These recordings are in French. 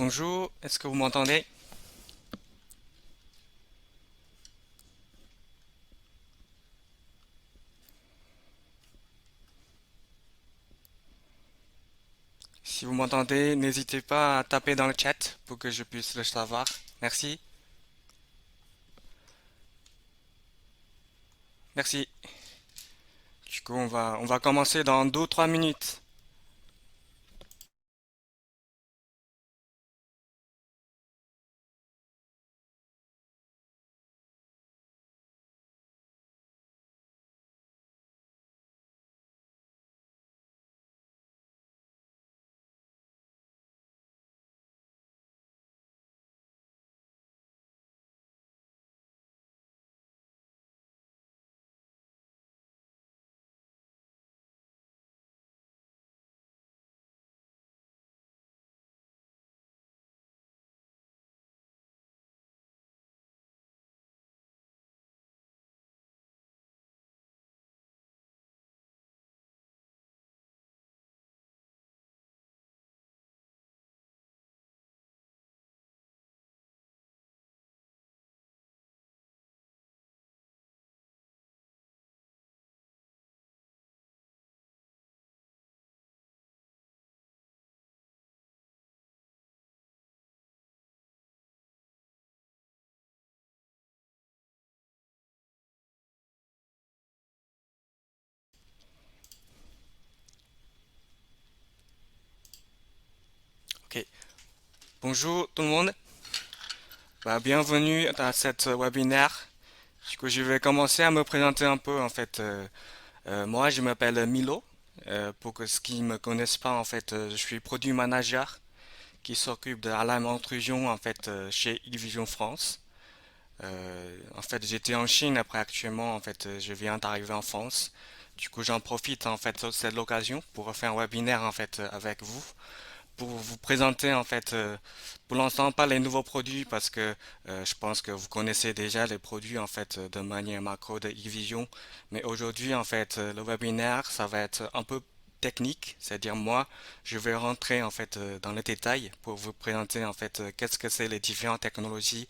Bonjour, est-ce que vous m'entendez? Si vous m'entendez, n'hésitez pas à taper dans le chat pour que je puisse le savoir. Merci, merci. Du coup, on va commencer dans 2 ou 3 minutes. Ok. Bonjour tout le monde. Bienvenue à cette webinaire. Du coup, je vais commencer à me présenter un peu en fait. Moi, je m'appelle Milo. Pour que ceux qui me connaissent pas, en fait, je suis produit manager qui s'occupe de l'alarme intrusion en fait chez Illuvision France. En fait, j'étais en Chine après actuellement, en fait, je viens d'arriver en France. Du coup, j'en profite en fait de cette occasion pour refaire un webinaire en fait avec vous, pour vous présenter en fait pour l'instant pas les nouveaux produits parce que je pense que vous connaissez déjà les produits en fait de manière macro de eVision, mais aujourd'hui en fait le webinaire ça va être un peu technique, c'est-à-dire moi je vais rentrer en fait dans le détail pour vous présenter en fait qu'est-ce que c'est les différentes technologies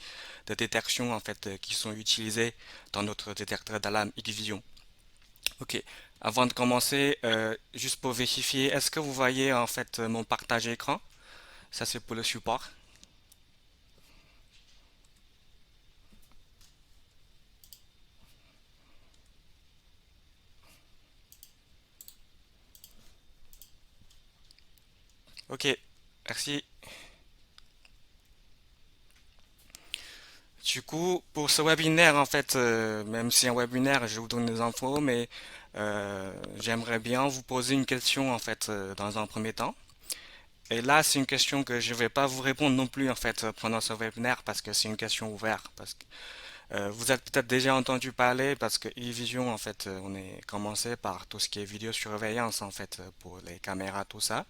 de détection en fait qui sont utilisées dans notre détecteur d'alarme eVision. Ok. Avant de commencer, juste pour vérifier, est-ce que vous voyez en fait mon partage écran? Ça c'est pour le support. Ok, merci. Du coup, pour ce webinaire, en fait, même si un webinaire, je vous donne des infos, mais j'aimerais bien vous poser une question, en fait, dans un premier temps. Et là, c'est une question que je vais pas vous répondre non plus, en fait, pendant ce webinaire, parce que c'est une question ouverte. Parce que vous avez peut-être déjà entendu parler, parce que eVision, en fait, on est commencé par tout ce qui est vidéosurveillance, en fait, pour les caméras, tout ça.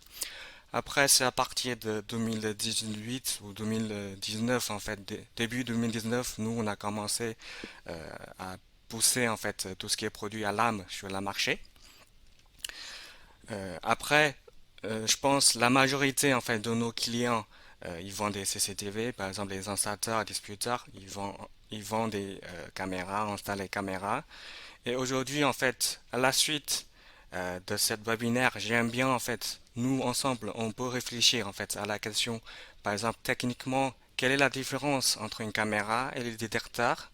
Après, c'est à partir de 2018 ou 2019, en fait, début 2019, nous, on a commencé à pousser, en fait, tout ce qui est produit à l'âme sur le marché. Après, je pense la majorité, en fait, de nos clients, ils vendent des CCTV, par exemple, les installateurs, distributeurs, ils vendent des caméras, installent les caméras. Et aujourd'hui, en fait, à la suite de cette webinaire, j'aime bien, en fait, nous, ensemble, on peut réfléchir, en fait, à la question, par exemple, techniquement, quelle est la différence entre une caméra et le détecteur?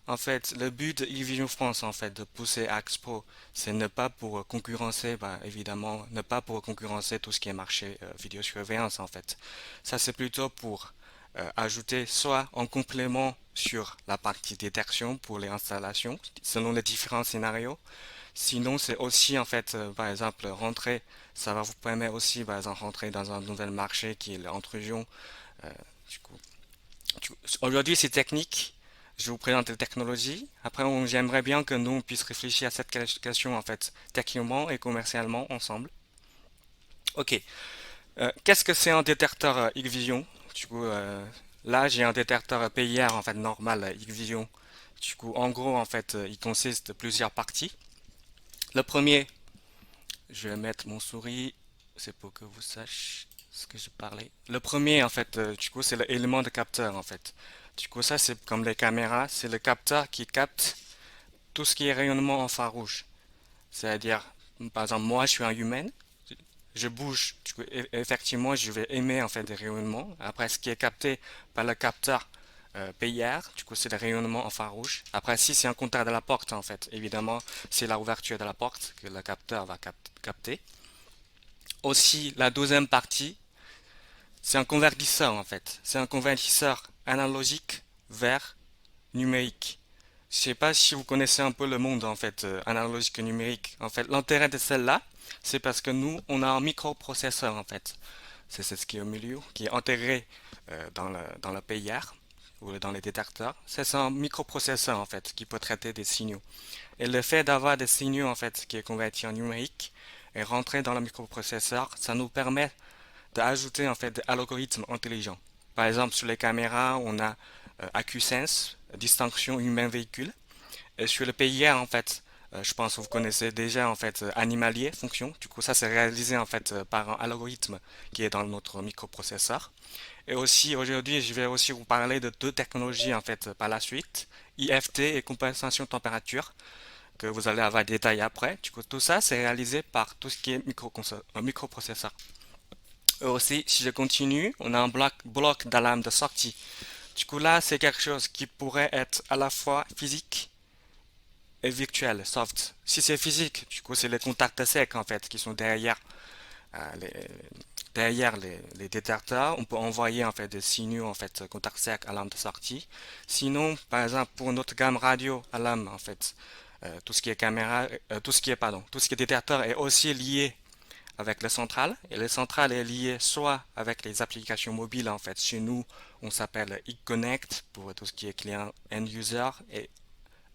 En fait, le but de eVision France, en fait, de pousser Axe Pro, c'est ne pas pour concurrencer, évidemment, ne pas pour concurrencer tout ce qui est marché vidéosurveillance, en fait. Ça, c'est plutôt pour ajouter soit en complément sur la partie détection pour les installations, selon les différents scénarios. Sinon, c'est aussi, en fait, par exemple, rentrer, ça va vous permettre aussi, par exemple, rentrer dans un nouvel marché qui est l'intrusion. Euh, du coup, Aujourd'hui, c'est technique. Je vous présente les technologies. Après, j'aimerais bien que nous puissions réfléchir à cette question, en fait, techniquement et commercialement ensemble. Ok. Qu'est-ce que c'est un détecteur X-Vision? Du coup, là, j'ai un détecteur PIR, en fait, normal, X-Vision. Du coup, en gros, en fait, il consiste de plusieurs parties. Le premier, je vais mettre mon souris, c'est pour que vous sachiez. ce que je parlais. Le premier, en fait, du coup, c'est l'élément de capteur, en fait. Du coup, ça, c'est comme les caméras, c'est le capteur qui capte tout ce qui est rayonnement infrarouge. C'est-à-dire, par exemple, moi, je suis un humain, je bouge, du coup, effectivement, je vais émettre en fait des rayonnements. Après, ce qui est capté par le capteur PIR, du coup, c'est le rayonnement infrarouge. Après, si c'est un contact de la porte, en fait, évidemment, c'est la ouverture de la porte que le capteur va capter. Aussi, la deuxième partie, c'est un convertisseur, en fait. C'est un convertisseur analogique vers numérique. Je sais pas si vous connaissez un peu le monde en fait analogique et numérique. En fait, l'intérêt de celle-là, c'est parce que nous, on a un microprocesseur en fait. C'est ce qui est au milieu, qui est intégré dans le PIR ou dans les détecteurs. C'est un microprocesseur en fait qui peut traiter des signaux. Et le fait d'avoir des signaux en fait qui est converti en numérique et rentrer dans le microprocesseur, ça nous permet d'ajouter en fait des algorithmes intelligents. Par exemple, sur les caméras, on a AcuSense, distinction humain-véhicule. Et sur le PIR, en fait, je pense que vous connaissez déjà en fait animalier fonction. Du coup, ça c'est réalisé en fait par un algorithme qui est dans notre microprocesseur. Et aussi aujourd'hui, je vais aussi vous parler de deux technologies en fait par la suite, IFT et compensation température, que vous allez avoir des détails après. Du coup, tout ça c'est réalisé par tout ce qui est microprocesseur. Et aussi, si je continue, on a un bloc d'alarme de sortie. Du coup, là, c'est quelque chose qui pourrait être à la fois physique et virtuel, soft. Si c'est physique, du coup, c'est les contacts secs, en fait, qui sont euh, les, les détecteurs. On peut envoyer, en fait, des signaux, en fait, contact sec, alarme de sortie. Sinon, par exemple, pour notre gamme radio, alarme, en fait, tout ce qui est caméra, tout ce qui est détecteur est aussi lié avec le central. Et le central est lié soit avec les applications mobiles, en fait. Chez nous, on s'appelle iConnect pour tout ce qui est client end user et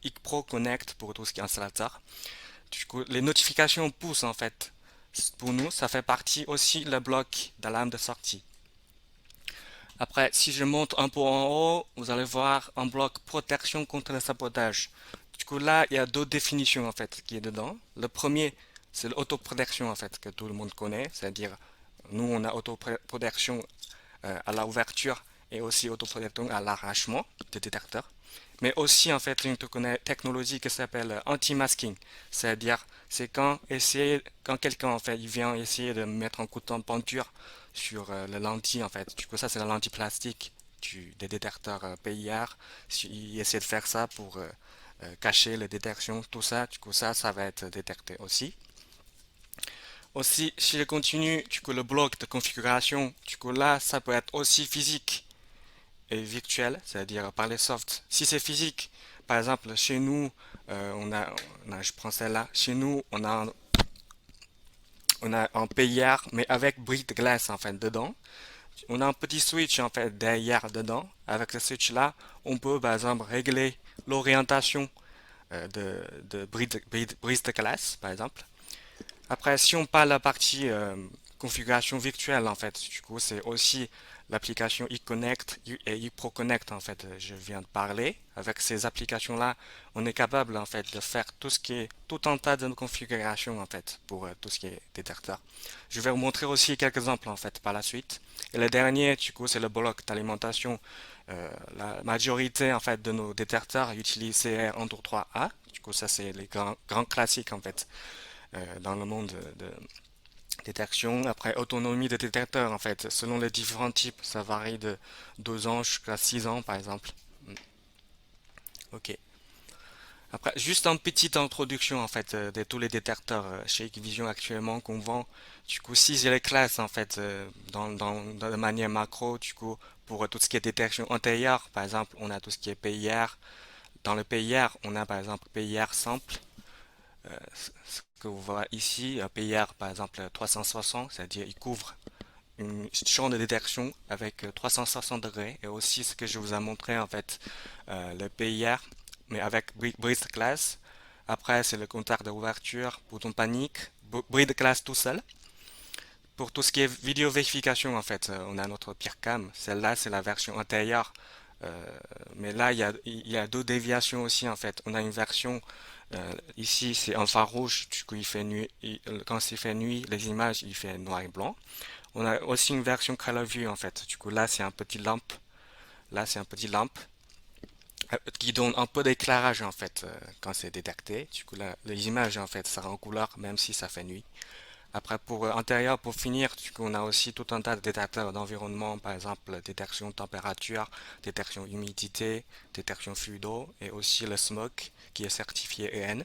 iPro Connect pour tout ce qui est installateur. Du coup, les notifications poussent, en fait. Pour nous, ça fait partie aussi le bloc d'alarme de sortie. Après, si je monte un peu en haut, vous allez voir un bloc protection contre le sabotage. Du coup, là, il y a deux définitions en fait qui est dedans. Le premier, c'est l'autoprotection en fait que tout le monde connaît, c'est-à-dire nous on a autoprotection à la ouverture et aussi autoprotection à l'arrachement des détecteurs. Mais aussi en fait une technologie qui s'appelle anti-masking, c'est-à-dire c'est quand quelqu'un en fait il vient essayer de mettre un coup de peinture sur la lentille en fait. Du coup ça c'est la lentille plastique des détecteurs PIR. Il essaie de faire ça pour cacher les détections, tout ça. Du coup ça va être détecté aussi. Aussi, si je continue, du coup, le bloc de configuration, du coup, là, ça peut être aussi physique et virtuel, c'est-à-dire par les softs. Si c'est physique, par exemple, chez nous, je prends celle-là, chez nous, on a un PIR, mais avec brique de glace, en fait, dedans. On a un petit switch, en fait, derrière, dedans. Avec ce switch-là, on peut, par exemple, régler l'orientation de brise de glace, par exemple. Après, si on parle de la partie configuration virtuelle, en fait, du coup, c'est aussi l'application eConnect et eProConnect, en fait, je viens de parler. Avec ces applications-là, on est capable, en fait, de faire tout ce qui est, tout un tas de configurations, en fait, pour tout ce qui est détecteur. Je vais vous montrer aussi quelques exemples, en fait, par la suite. Et le dernier, du coup, c'est le bloc d'alimentation. La majorité, en fait, de nos détecteurs utilisent CR123A. Du coup, ça, c'est les grands classiques, en fait dans le monde de détection. Après, autonomie des détecteurs, en fait, selon les différents types, ça varie de 2 ans jusqu'à 6 ans, par exemple. Ok. Après, juste une petite introduction, en fait, de tous les détecteurs chez Hikvision actuellement qu'on vend. Du coup, si j'ai les classes, en fait, dans de manière macro, du coup, pour tout ce qui est détection antérieure, par exemple, on a tout ce qui est PIR. Dans le PIR, on a par exemple PIR simple, ce que vous voyez ici, un PIR par exemple 360, c'est-à-dire il couvre une champ de détection avec 360 degrés et aussi ce que je vous ai montré en fait, le PIR, mais avec brise de classe. Après, c'est le contact d'ouverture, bouton panique, brise de classe tout seul. Pour tout ce qui est vidéo vérification, en fait, on a notre PIRCam. Celle-là, c'est la version antérieure. Mais là, il y a deux déviations aussi, en fait. On a une version, ici, c'est infrarouge. Du coup, il fait nuit, quand il fait nuit, les images, il fait noir et blanc. On a aussi une version Color View en fait. Du coup, là, c'est un petit lampe. Là, c'est un petit lampe qui donne un peu d'éclairage en fait quand c'est détecté. Du coup, là, les images en fait, ça rend en couleur même si ça fait nuit. Après, pour intérieur, pour finir, du coup, on a aussi tout un tas de détecteurs d'environnement, par exemple, détection de température, détection humidité, détection fluido, et aussi le smoke qui est certifié EN.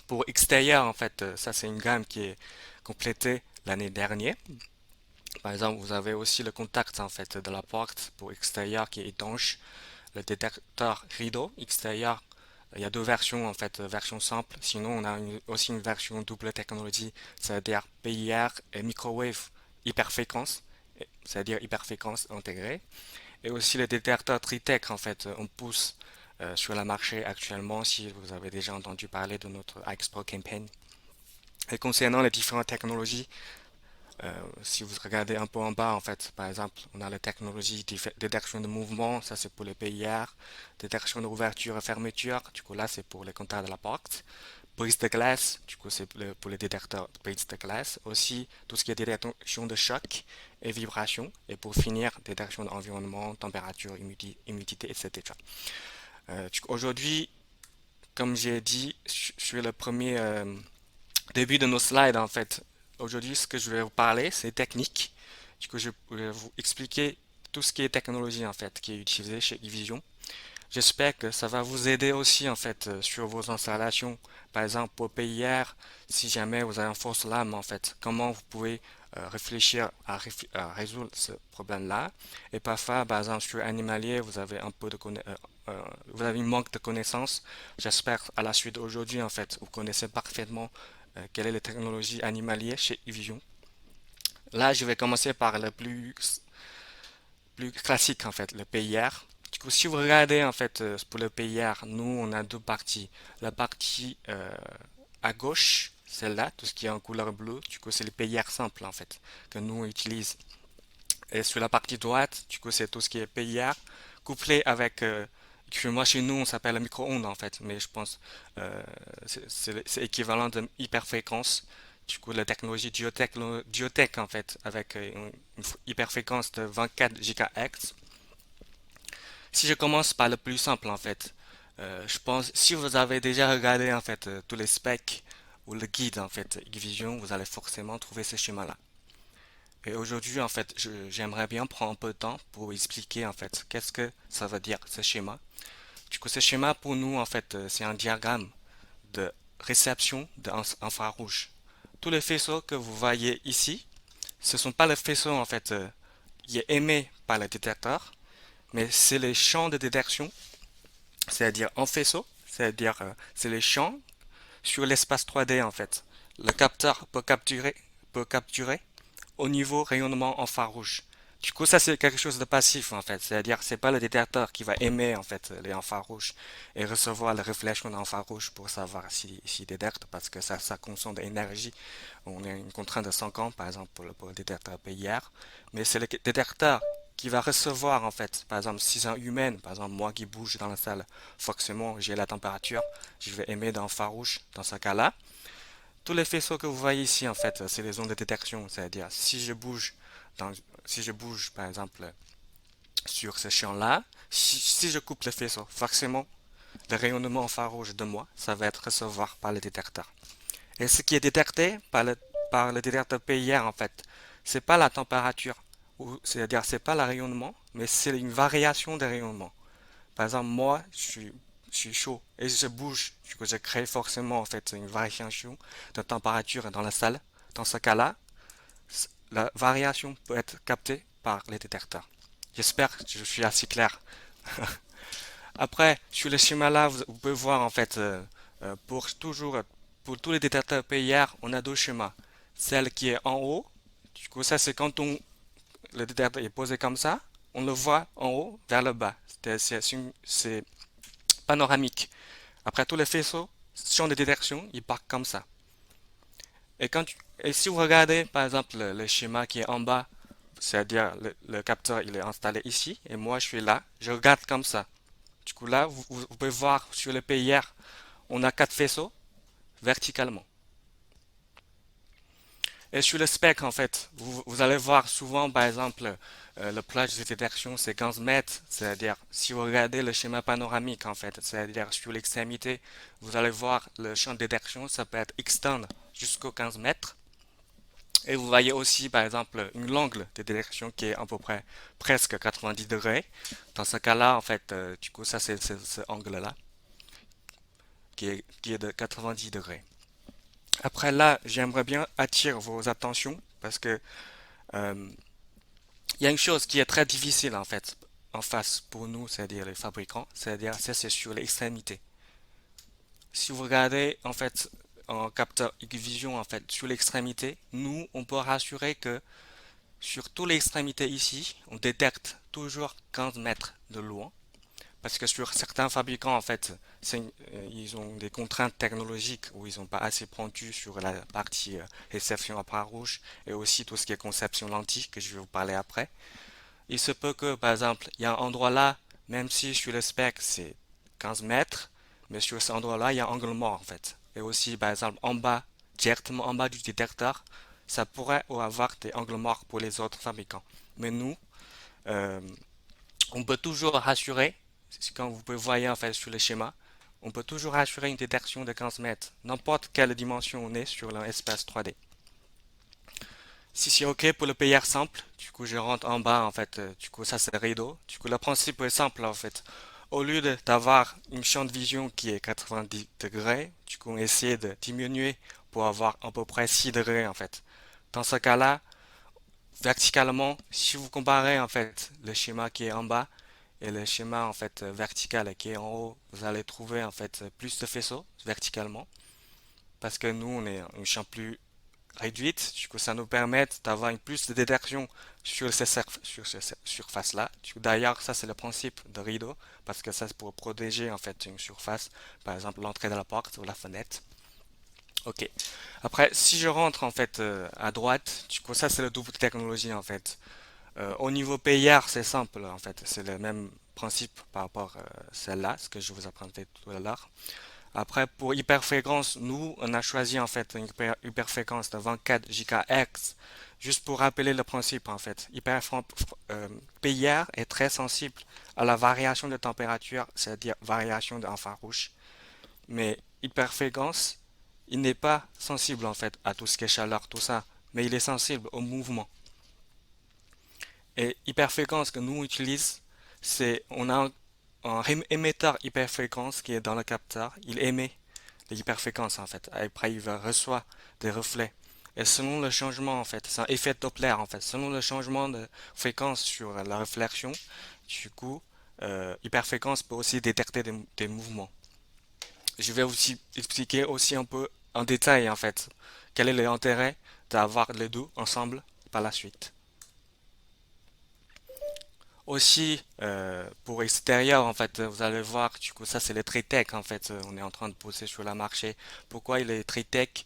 Pour extérieur, en fait, ça c'est une gamme qui est complétée l'année dernière. Par exemple, vous avez aussi le contact en fait de la porte pour extérieur qui est étanche, le détecteur rideau extérieur. Il y a deux versions en fait, version simple. Sinon, on a aussi une version double technologie, c'est-à-dire PIR et microwave hyperfréquence, c'est-à-dire hyperfréquence intégrée. Et aussi le détecteur Tritech en fait, on pousse sur le marché actuellement si vous avez déjà entendu parler de notre Expo Campaign. Et concernant les différentes technologies, si vous regardez un peu en bas, en fait, par exemple, on a la technologie détection de mouvement, ça c'est pour les PIR, détection d'ouverture et fermeture, du coup là c'est pour les contacts de la porte, brise de glace, du coup c'est pour les détecteurs de brise de glace, aussi tout ce qui est détection de choc et vibration, et pour finir, détection d'environnement, température, humidité, etc. Aujourd'hui, comme j'ai dit, je suis le premier début de nos slides en fait. Aujourd'hui, ce que je vais vous parler, c'est technique. Du coup, je vais vous expliquer tout ce qui est technologie en fait, qui est utilisé chez eVision. J'espère que ça va vous aider aussi en fait sur vos installations. Par exemple, pour PIR, si jamais vous avez un fausse lame en fait, comment vous pouvez réfléchir à résoudre ce problème-là. Et parfois, par exemple, sur animalier, vous avez un peu de vous avez un manque de connaissances. J'espère à la suite d'aujourd'hui en fait, vous connaissez parfaitement quelle est la technologie animalière chez eVision. Là, je vais commencer par le plus classique en fait, le PIR. Du coup, si vous regardez en fait pour le PIR, nous on a deux parties. La partie à gauche, celle-là, tout ce qui est en couleur bleue, du coup c'est le PIR simple en fait que nous on utilise. Et sur la partie droite, du coup c'est tout ce qui est PIR couplé avec moi chez nous on s'appelle le micro-ondes en fait, mais je pense c'est équivalent de hyperfréquence. Du coup, la technologie Geotech en fait, avec une hyperfréquence de 24 GHz. Si je commence par le plus simple en fait, je pense si vous avez déjà regardé en fait tous les specs ou le guide en fait Vision, vous allez forcément trouver ce schéma-là. Et aujourd'hui en fait, j'aimerais bien prendre un peu de temps pour expliquer en fait qu'est-ce que ça veut dire ce schéma. Du coup, ce schéma pour nous en fait, c'est un diagramme de réception d'infrarouge. Tous les faisceaux que vous voyez ici, ce ne sont pas les faisceaux en fait qui est émis par le détecteur, mais c'est les champs de détection, c'est-à-dire en faisceau, c'est-à-dire c'est les champs sur l'espace 3D en fait. Le capteur peut capturer au niveau rayonnement infrarouge. Du coup, ça c'est quelque chose de passif en fait, c'est-à-dire c'est pas le détecteur qui va émettre en fait les infrarouges et recevoir la réflexion d'infrarouge pour savoir si détecte parce que ça consomme de l'énergie. On a une contrainte de 5 ans par exemple pour le détecteur PIR, mais c'est le détecteur qui va recevoir en fait, par exemple si c'est un humain, par exemple moi qui bouge dans la salle, forcément j'ai la température, je vais émettre d'infrarouge dans ce cas-là. Tous les faisceaux que vous voyez ici, en fait, c'est les ondes de détection. C'est-à-dire, dans, si je bouge, par exemple, sur ce champ-là, si je coupe le faisceau, forcément, le rayonnement infrarouge de moi, ça va être recevoir par le détecteur. Et ce qui est détecté par le détecteur PIR, en fait, c'est pas la température, c'est-à-dire, c'est pas le rayonnement, mais c'est une variation de rayonnement. Par exemple, moi, je suis chaud et je bouge. Du coup, je crée forcément en fait une variation de température dans la salle. Dans ce cas-là, la variation peut être captée par les détecteurs. J'espère que je suis assez clair. Après, sur le schéma là, vous pouvez voir en fait pour tous les détecteurs PIR, on a deux schémas. Celle qui est en haut, du coup ça c'est quand le détecteur est posé comme ça, on le voit en haut vers le bas. C'est panoramique. Après tous les faisceaux, champ de détection, ils partent comme ça. Et si vous regardez par exemple le schéma qui est en bas, c'est-à-dire le capteur il est installé ici et moi je suis là, je regarde comme ça. Du coup là, vous pouvez voir sur le PIR, on a quatre faisceaux verticalement. Et sur le spectre, en fait, vous allez voir souvent, par exemple, le plage de détection, c'est 15 mètres. C'est-à-dire, si vous regardez le schéma panoramique, en fait, c'est-à-dire sur l'extrémité, vous allez voir le champ de détection, ça peut être extend jusqu'aux 15 mètres. Et vous voyez aussi, par exemple, une l'angle de détection qui est à peu près presque 90 degrés. Dans ce cas-là, en fait, du coup, ça, c'est ce angle-là qui est de 90 degrés. Après là, j'aimerais bien attirer vos attentions parce que euh, il y a une chose qui est très difficile en fait en face pour nous, c'est-à-dire les fabricants, c'est-à-dire ça c'est sur l'extrémité. Si vous regardez en fait en capteur X-Vision en fait sur l'extrémité, nous on peut rassurer que sur toute l'extrémité ici, on détecte toujours 15 mètres de loin. Parce que sur certains fabricants, en fait, ils ont des contraintes technologiques où ils n'ont pas assez pointu sur la partie réception infrarouge et aussi tout ce qui est conception lentille, que je vais vous parler après. Il se peut que, par exemple, il y a un endroit là, même si sur le spec c'est 15 mètres, mais sur cet endroit-là, il y a un angle mort en fait. Et aussi, par exemple, en bas, directement en bas du détecteur, ça pourrait avoir des angles morts pour les autres fabricants. Mais nous, euh, on peut toujours rassurer, quand vous pouvez voir en fait sur le schéma, on peut toujours assurer une détection de 15 mètres, n'importe quelle dimension on est sur l'espace 3D. Si c'est OK pour le PR simple, du coup je rentre en bas en fait, du coup ça c'est le rideau. Du coup le principe est simple en fait. Au lieu d'avoir une champ de vision qui est 90 degrés, du coup on essaie de diminuer pour avoir à peu près 6 degrés en fait. Dans ce cas-là, verticalement, si vous comparez en fait le schéma qui est en bas et le schéma en fait vertical qui est en haut, vous allez trouver en fait plus de faisceaux verticalement parce que nous on est un champ plus réduite, du coup ça nous permet d'avoir une plus de détection sur ces surfaces-là. D'ailleurs, ça c'est le principe de rideau, parce que ça c'est pour protéger en fait une surface, par exemple l'entrée de la porte ou la fenêtre. Ok. Après, si je rentre en fait à droite, du coup ça c'est le double technologie en fait. Au niveau payeur, c'est simple en fait, c'est le même principe par rapport à celle-là, ce que je vous apprenais tout à l'heure. Après, pour hyperfréquence, nous, on a choisi en fait une hyperfréquence de 24 GHz, juste pour rappeler le principe en fait. PIR est très sensible à la variation de température, c'est-à-dire variation d'infrarouge. Mais hyperfréquence, il n'est pas sensible en fait à tout ce qui est chaleur, tout ça, mais il est sensible au mouvement. Et hyperfréquence que nous utilisons, c'est on a un émetteur hyperfréquence qui est dans le capteur, il émet les hyperfréquences en fait. Après, il reçoit des reflets. Et selon le changement en fait, c'est un effet Doppler en fait. Selon le changement de fréquence sur la réflexion, du coup, hyperfréquence peut aussi détecter des mouvements. Je vais aussi expliquer aussi un peu en détail en fait quel est l'intérêt d'avoir les deux ensemble par la suite. Aussi, pour extérieur, en fait, vous allez voir, du coup, ça c'est le Tritech, en fait, on est en train de poser sur le marché. Pourquoi il est Tritech?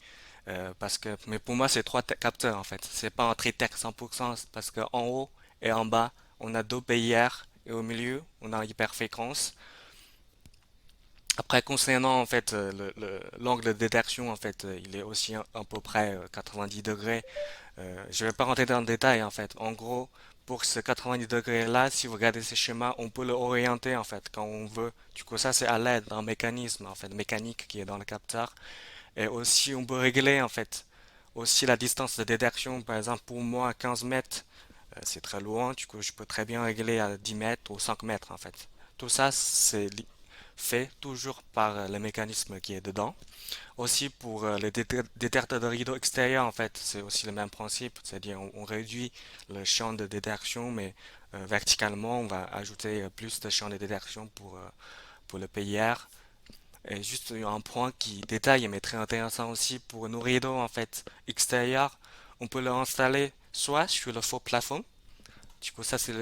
Parce que, mais pour moi, c'est trois capteurs, en fait. C'est pas un Tritech 100%, parce qu'en haut et en bas, on a deux PIR, et au milieu, on a hyperfréquence. Après, concernant, en fait, l'angle de détection, en fait, il est aussi à peu près 90 degrés. Je vais pas rentrer dans le détail en fait. En gros, pour ce 90 degrés là, si vous regardez ce schéma, on peut le orienter en fait quand on veut. Du coup, ça c'est à l'aide d'un mécanisme en fait mécanique qui est dans le capteur. Et aussi, on peut régler en fait aussi la distance de détection. Par exemple, pour moi, 15 mètres, c'est très loin. Du coup, je peux très bien régler à 10 mètres ou 5 mètres en fait. Tout ça, c'est fait toujours par le mécanisme qui est dedans. Aussi pour les détecteurs de rideaux extérieurs, en fait, c'est aussi le même principe, c'est-à-dire on réduit le champ de détection, mais verticalement, on va ajouter plus de champs de détection pour le PIR. Et juste un point qui détaille, mais très intéressant aussi, pour nos rideaux, en fait, extérieurs, on peut le installer soit sur le faux plafond, du coup, ça, c'est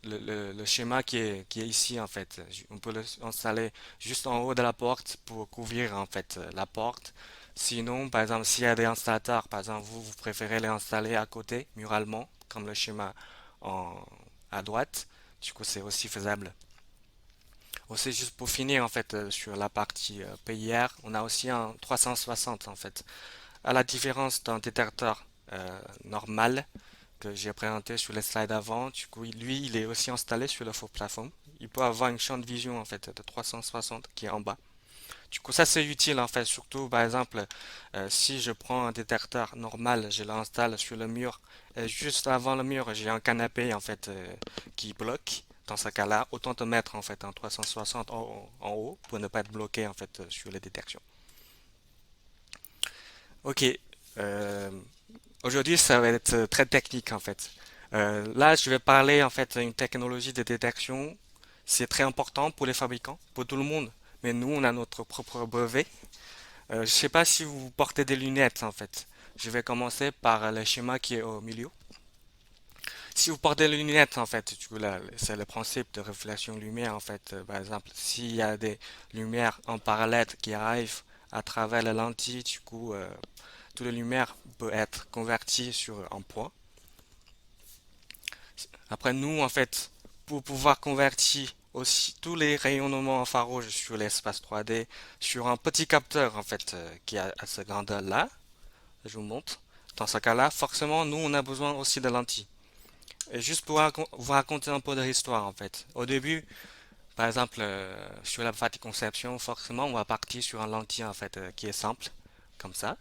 le schéma qui est ici, en fait. On peut l'installer juste en haut de la porte pour couvrir, en fait, la porte. Sinon, par exemple, s'il y a des installateurs, par exemple, vous préférez les installer à côté, muralement, comme le schéma en, à droite. Du coup, c'est aussi faisable. Aussi, juste pour finir, en fait, sur la partie PIR, on a aussi un 360, en fait. À la différence d'un détecteur normal que j'ai présenté sur les slides avant. Du coup, lui, il est aussi installé sur le faux plafond. Il peut avoir une champ de vision en fait de 360 qui est en bas. Du coup, ça c'est utile en fait, surtout par exemple si je prends un détecteur normal, je l'installe sur le mur, et juste avant le mur, j'ai un canapé en fait qui bloque. Dans ce cas-là, autant te mettre en fait en 360 en haut pour ne pas être bloqué en fait sur les détections. Ok, euh, aujourd'hui ça va être très technique en fait. Là, je vais parler en fait d'une technologie de détection. C'est très important pour les fabricants, pour tout le monde. Mais nous, on a notre propre brevet. Je sais pas si vous portez des lunettes en fait. Je vais commencer par le schéma qui est au milieu. Si vous portez des lunettes en fait, du coup là, c'est le principe de réflexion lumière en fait. Par exemple, s'il y a des lumières en parallèle qui arrivent à travers la lentille, du coup, toute la lumière peut être convertie en point. Après nous en fait, pour pouvoir convertir aussi tous les rayonnements infrarouges sur l'espace 3D sur un petit capteur en fait qui a à cette grandeur là, je vous montre. Dans ce cas-là, forcément, nous, on a besoin aussi de lentilles. Et juste pour vous raconter un peu de l'histoire, en fait. Au début, par exemple, sur la partie conception, forcément, on va partir sur un lentille, en fait, qui est simple, comme ça,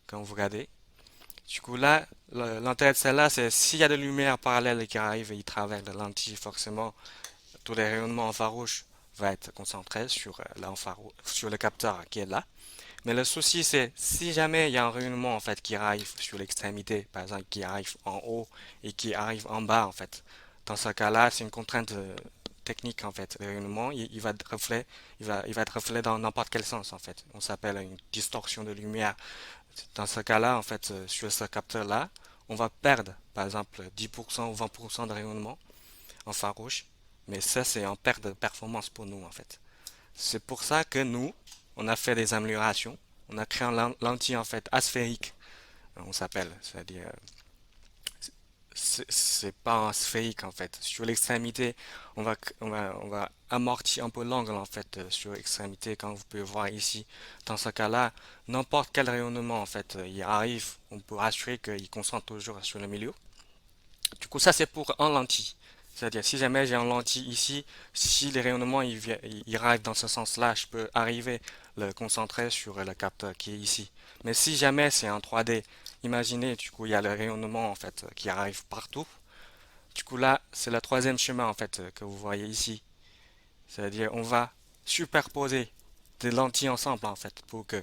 quand vous regardez. Du coup, là, l'intérêt de celle-là, c'est s'il y a de lumière parallèle qui arrive et il traverse la lentille, forcément, tous les rayonnements infrarouges vont être concentrés sur, sur le capteur qui est là. Mais le souci, c'est si jamais il y a un rayonnement en fait qui arrive sur l'extrémité, par exemple qui arrive en haut et qui arrive en bas en fait. Dans ce cas-là, c'est une contrainte technique en fait. Le rayonnement, il va être reflet, il va être reflet dans n'importe quel sens en fait. On s'appelle une distorsion de lumière. Dans ce cas-là, en fait, sur ce capteur-là, on va perdre par exemple 10% ou 20% de rayonnement infrarouge. Mais ça, c'est en perte de performance pour nous en fait. C'est pour ça que nous, on a fait des améliorations. On a créé un lentille en fait asphérique, on s'appelle. C'est-à-dire, c'est pas un sphérique en fait. Sur l'extrémité, on va amortir un peu l'angle en fait sur l'extrémité, comme vous pouvez voir ici. Dans ce cas-là, n'importe quel rayonnement en fait, il arrive, on peut assurer qu'il concentre toujours sur le milieu. Du coup, ça c'est pour un lentille. C'est-à-dire, si jamais j'ai un lentille ici, si les rayonnements ils arrivent dans ce sens-là, je peux arriver le concentrer sur le capteur qui est ici. Mais si jamais c'est en 3D, imaginez, du coup, il y a le rayonnement en fait qui arrive partout. Du coup, là, c'est le troisième chemin en fait que vous voyez ici. C'est-à-dire, on va superposer des lentilles ensemble en fait pour que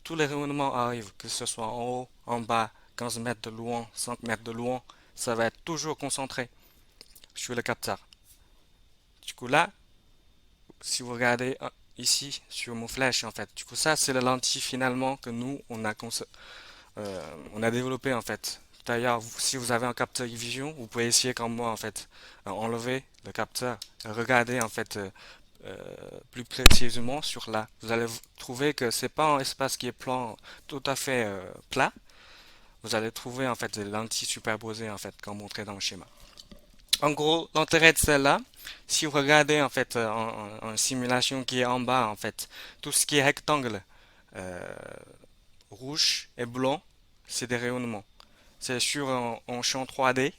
tous les rayonnements arrivent, que ce soit en haut, en bas, 15 mètres de loin, 5 mètres de loin, ça va être toujours concentré sur le capteur. Du coup là, si vous regardez ici sur mon flèche en fait, du coup ça c'est la lentille finalement que nous on a développé en fait. D'ailleurs, si vous avez un capteur e-vision, vous pouvez essayer comme moi en fait, enlever le capteur, regarder en fait euh, plus précisément sur là. Vous allez trouver que c'est pas un espace qui est plan, tout à fait plat. Vous allez trouver en fait des lentilles superposées en fait, comme montré dans le schéma. En gros, l'intérêt de celle-là, si vous regardez en fait en simulation qui est en bas en fait, tout ce qui est rectangle euh, rouge et blanc, c'est des rayonnements. C'est sur en champ 3D.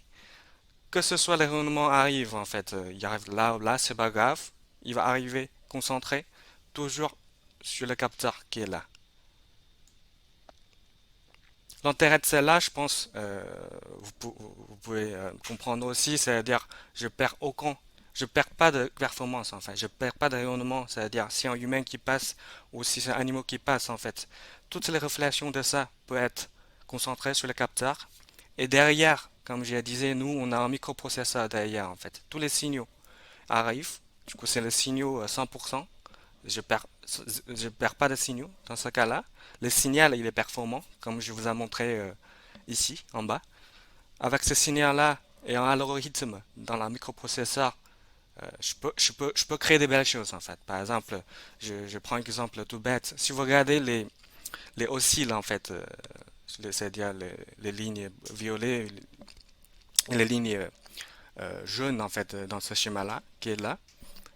Que ce soit les rayonnements arrivent en fait, il arrive là ou là, c'est pas grave. Il va arriver concentré toujours sur le capteur qui est là. L'intérêt de celle-là, je pense, vous pouvez comprendre aussi, c'est-à-dire je perds pas de performance en fait, je perds pas de rayonnement, c'est-à-dire si un humain qui passe ou si c'est un animal qui passe en fait, toutes les réflexions de ça peuvent être concentrées sur le capteur et derrière, comme je disais, nous on a un microprocesseur derrière en fait, tous les signaux arrivent, du coup c'est le signaux 100%, je perds, je perds pas de signaux dans ce cas-là. Le signal, il est performant, comme je vous ai montré ici, en bas. Avec ce signal-là et un algorithme dans la microprocesseur, je peux créer des belles choses, en fait. Par exemple, je prends un exemple tout bête. Si vous regardez les oscilles, en fait, c'est-à-dire les lignes violettes et les lignes jaunes, en fait, dans ce schéma-là, qui est là,